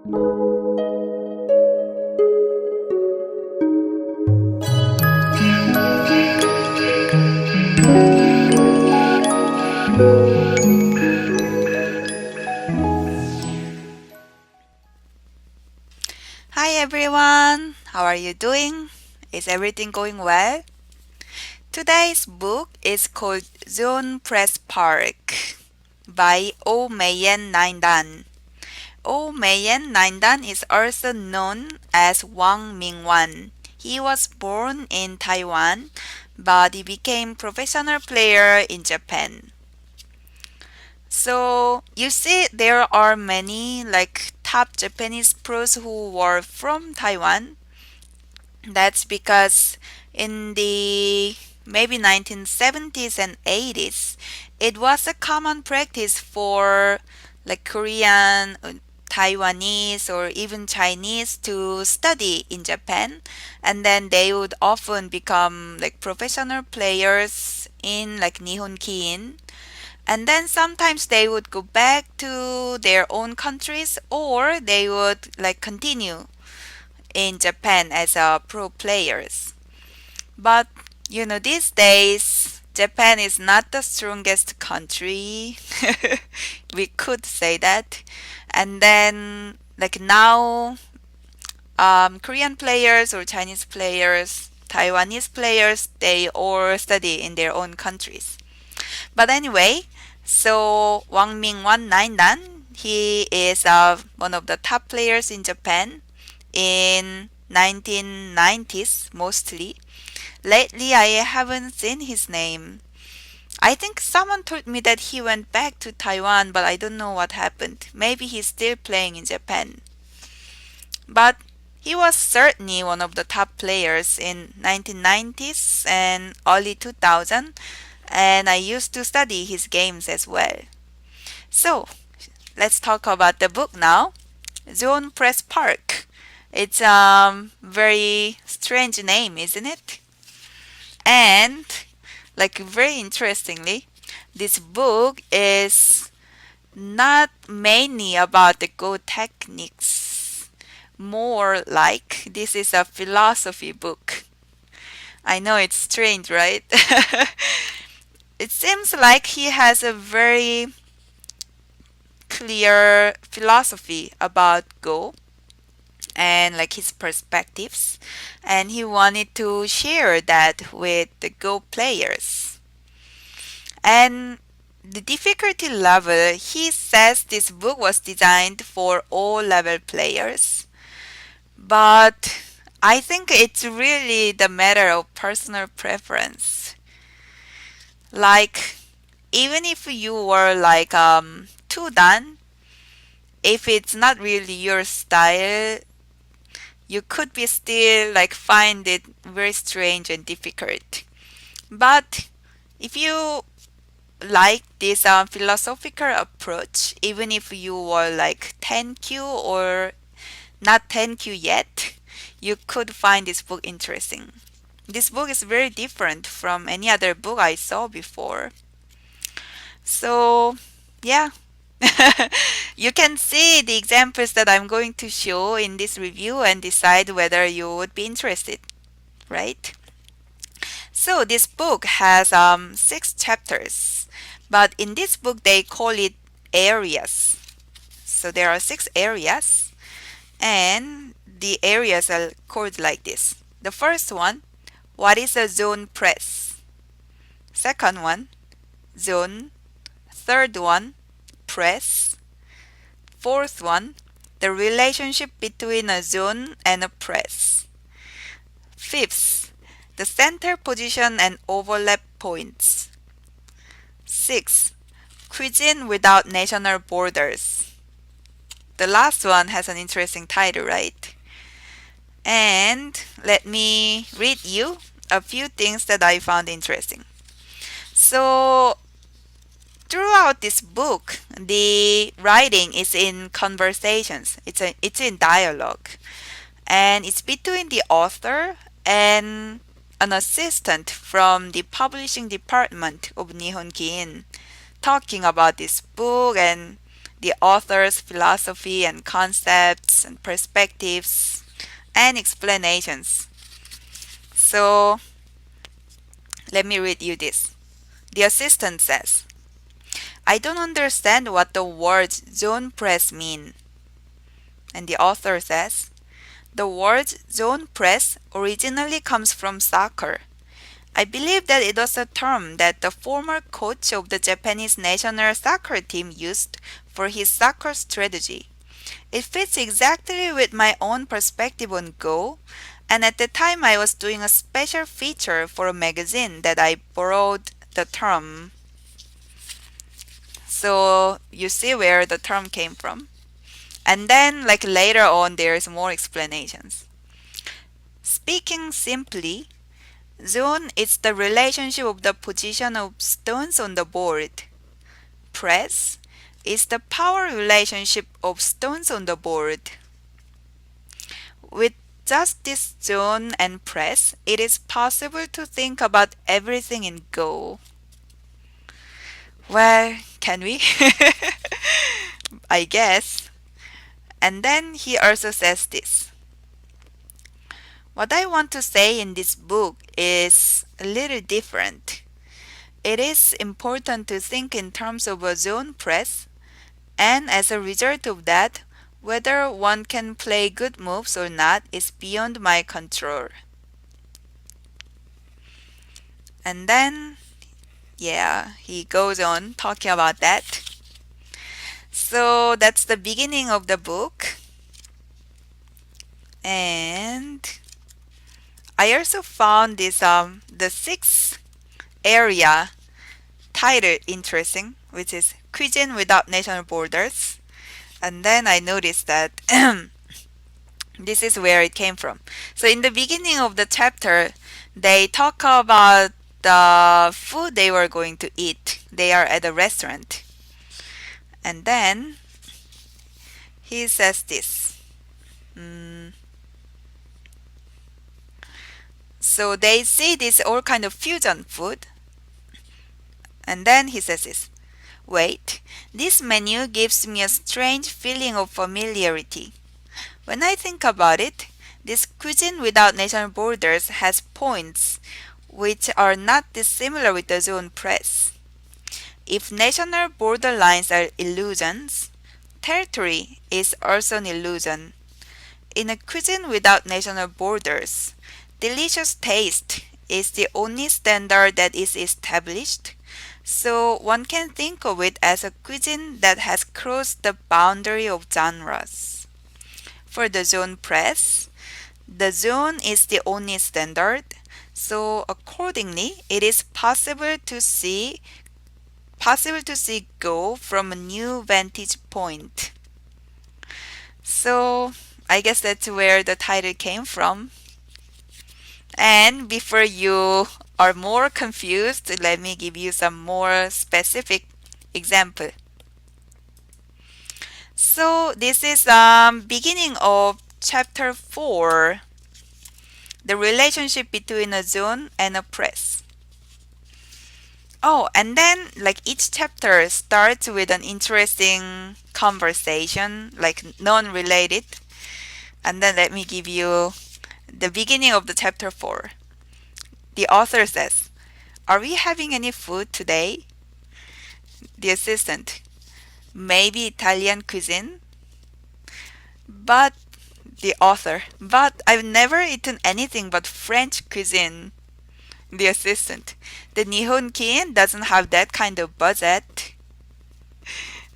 Hi everyone, how are you doing? Is everything going well? Today's book is called Zone Press Park by Meien Meien is also known as Wang Mingwan. He was born in Taiwan, but he became professional player in Japan. So you see, there are many like top Japanese pros who were from Taiwan. That's because in the maybe 1970s and 80s, it was a common practice for like Korean, Taiwanese, or even Chinese to study in Japan, and then they would often become like professional players in like Nihon Kiin. And then sometimes they would go back to their own countries or they would like continue in Japan as pro players. But these days, Japan is not the strongest country. We could say that. And then, like now, Korean players or Chinese players, Taiwanese players, they all study in their own countries. But anyway, so Wang Ming 199, he is one of the top players in Japan in 1990s mostly. Lately, I haven't seen his name. I think someone told me that he went back to Taiwan, but I don't know what happened. Maybe he's still playing in Japan. But he was certainly one of the top players in 1990s and early 2000, and I used to study his games as well. So, let's talk about the book now. Zone Press Park. It's a very strange name, isn't it? And like very interestingly, this book is not mainly about the Go techniques. More like this is a philosophy book. I know it's strange, right? It seems like he has a very clear philosophy about Go and like his perspectives, and he wanted to share that with the Go players. And the difficulty level, he says this book was designed for all level players, but I think it's really the matter of personal preference. Like even if you were like too done, if it's not really your style, you could be still like find it very strange and difficult. But if you like this philosophical approach, even if you were like 10Q or not 10Q yet, you could find this book interesting. This book is very different from any other book I saw before. So, yeah. You can see the examples that I'm going to show in this review and decide whether you would be interested, right? So this book has 6 chapters, but in this book they call it areas. So there are 6 areas, and the areas are called like this. The first one, what is a zone press? Second one, zone. Third one, press. Fourth one, the relationship between a zone and a press. Fifth, the center position and overlap points. Sixth, cuisine without national borders. The last one has an interesting title, right? And let me read you a few things that I found interesting. So, throughout this book, the writing is in conversations. It's in dialogue, and it's between the author and an assistant from the publishing department of Nihon Kiin talking about this book and the author's philosophy and concepts and perspectives and explanations. So let me read you this. The assistant says, I don't understand what the words zone press mean. And the author says, the word zone press originally comes from soccer. I believe that it was a term that the former coach of the Japanese national soccer team used for his soccer strategy. It fits exactly with my own perspective on Go, and at the time I was doing a special feature for a magazine that I borrowed the term. So you see where the term came from. And then like later on there's more explanations. Speaking simply, zone is the relationship of the position of stones on the board. Press is the power relationship of stones on the board. With just this zone and press, it is possible to think about everything in Go. Well, can we? I guess. And then he also says this. What I want to say in this book is a little different. It is important to think in terms of a zone press, and as a result of that, whether one can play good moves or not is beyond my control. And then, yeah, he goes on talking about that. So that's the beginning of the book. And I also found this the sixth area title interesting, which is Cuisine Without National Borders. And then I noticed that this is where it came from. So in the beginning of the chapter, they talk about the food they were going to eat. They are at a restaurant. And then he says this. So they see this all kind of fusion food. And then he says this. Wait, this menu gives me a strange feeling of familiarity. When I think about it, this cuisine without national borders has points which are not dissimilar with the zone press. If national border lines are illusions, territory is also an illusion. In a cuisine without national borders, delicious taste is the only standard that is established, so one can think of it as a cuisine that has crossed the boundary of genres. For the zone press, the zone is the only standard, so accordingly, it is possible to see Go from a new vantage point. So I guess that's where the title came from. And before you are more confused, let me give you some more specific example. So this is beginning of chapter 4, the relationship between a zone and a press. Oh, and then like each chapter starts with an interesting conversation, like non-related. And then let me give you the beginning of the chapter 4. The author says, are we having any food today? The assistant, maybe Italian cuisine? But the author, but I've never eaten anything but French cuisine. The assistant, the Nihonkin doesn't have that kind of budget.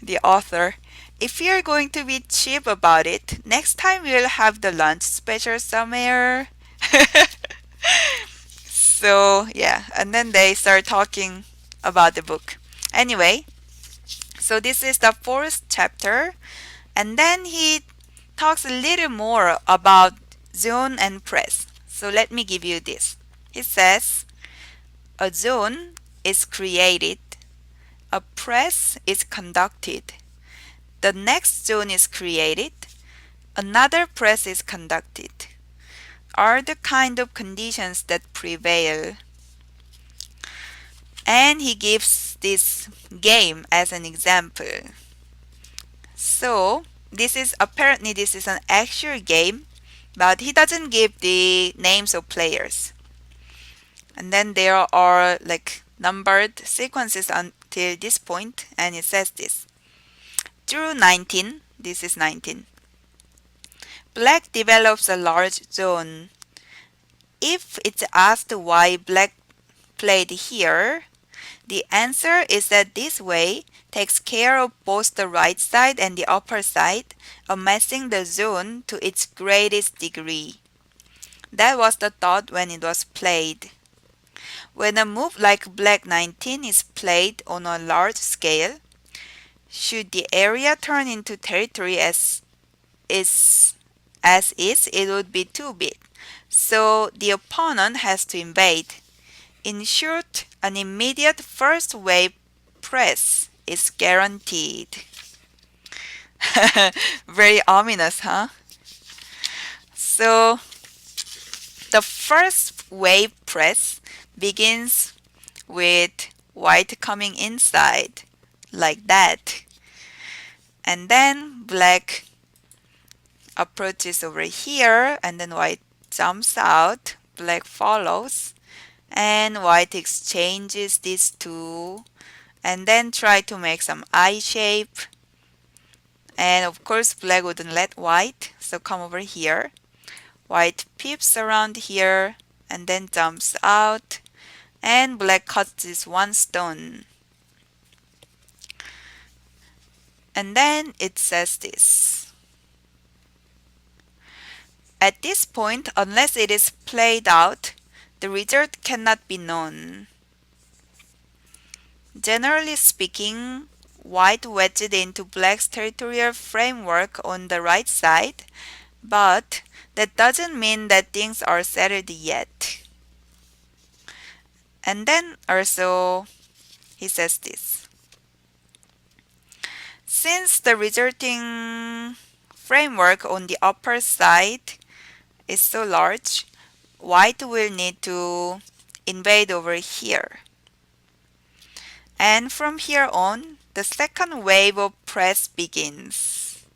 The author, if you're going to be cheap about it, next time we'll have the lunch special somewhere. So, yeah, and then they start talking about the book. Anyway, so this is the fourth chapter, and then he talks a little more about zone and press. So let me give you this. He says, a zone is created, a press is conducted, the next zone is created, another press is conducted, are the kind of conditions that prevail. And he gives this game as an example. So this is an actual game, but he doesn't give the names of players. And then there are like numbered sequences until this point, and it says this. Through 19, this is 19. Black develops a large zone. If it's asked why black played here, the answer is that this way takes care of both the right side and the upper side, amassing the zone to its greatest degree. That was the thought when it was played. When a move like Black 19 is played on a large scale, should the area turn into territory is it would be too big. So the opponent has to invade. In short, an immediate first wave press is guaranteed. Very ominous, huh? So the first wave press begins with white coming inside, like that. And then black approaches over here, and then white jumps out, black follows, and white exchanges these two, and then try to make some eye shape. And of course black wouldn't let white, so come over here. White peeps around here and then jumps out, and black cuts this one stone. And then it says this. At this point, unless it is played out, the result cannot be known. Generally speaking, white wedged into black's territorial framework on the right side, but that doesn't mean that things are settled yet. And then also he says this. Since the resulting framework on the upper side is so large, white will need to invade over here. And from here on, the second wave of press begins.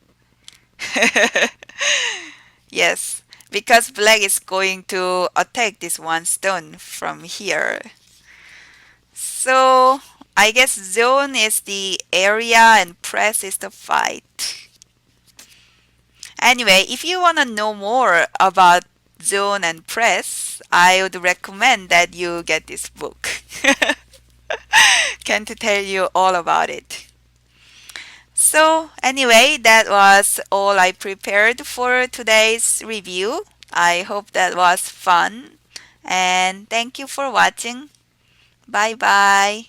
Yes, because black is going to attack this one stone from here. So I guess zone is the area and press is the fight. Anyway, if you want to know more about zone and press, I would recommend that you get this book. Can to tell you all about it. So anyway, that was all I prepared for today's review. I hope that was fun, and thank you for watching. Bye bye.